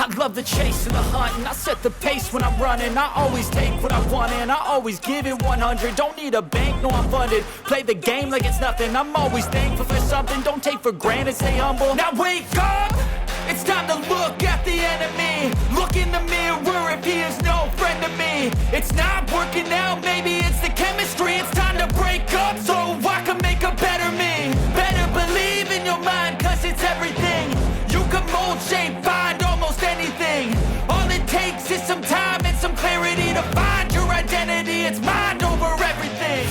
I love the chase and the hunt, and I set the pace when I'm running. I always take what I want and I always give it 100. Don't need a bank, no I'm funded. Play the game like it's nothing. I'm always thankful for something. Don't take for granted, stay humble. Now wake up! It's time to look at the enemy. Look in the mirror if he is no friend to me. It's not working out, maybe it's the chemistry. It's time to break up so I can make a better me. Better believe in your mind, cause it's everything. You can mold, shape, find almost anything. All it takes is some time and some clarity to find your identity. It's mind over everything.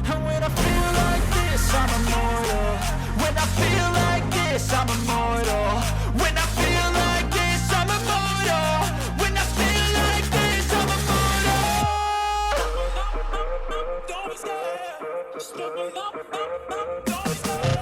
And when I feel like this, I'm immortal. When I feel like this, I'm immortal. When I feel like this, I'm immortal. When I feel like this, I'm immortal. Don't be scared. Just let me know. Don't be scared.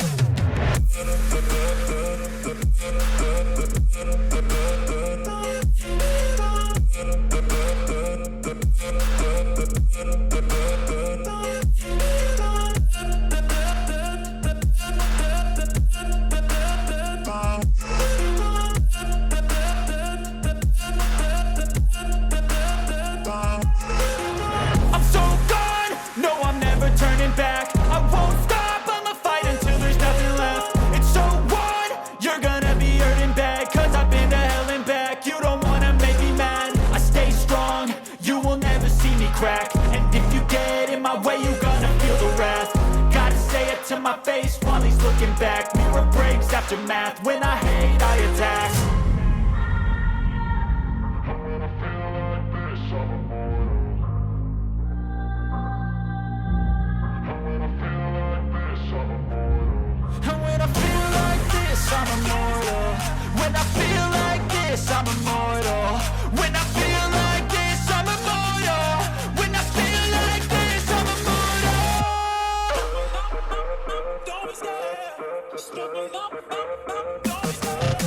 Back. I won't stop, I'ma fight until there's nothing left. It's so what? You're gonna be hurting bad, cause I've been to hell and back. You don't wanna make me mad, I stay strong. You will never see me crack. And if you get in my way, you're gonna feel the wrath. Gotta say it to my face while he's looking back. Mirror breaks after math, when I hate, I attack. I'm immortal. When I feel like this, I'm immortal. When I feel like this, I'm immortal. When I feel like this, I'm immortal. Don't be scared. Just let me know. Don't be scared.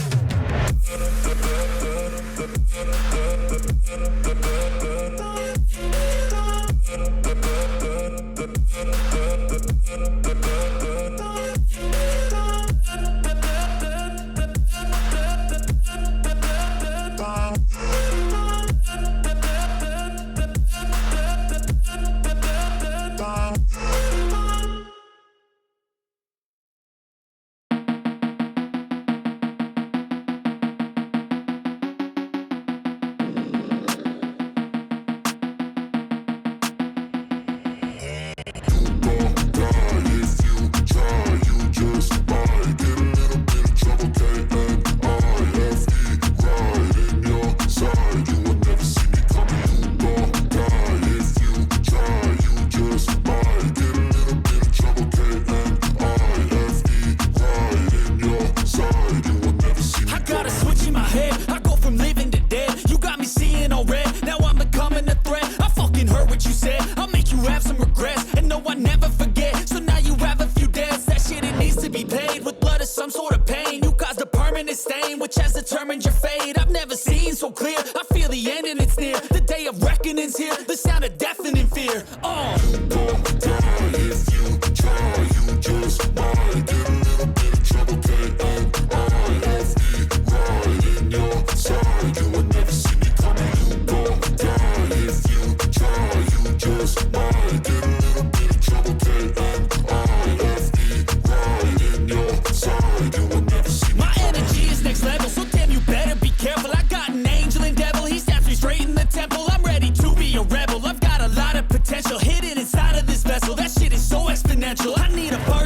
I need a bird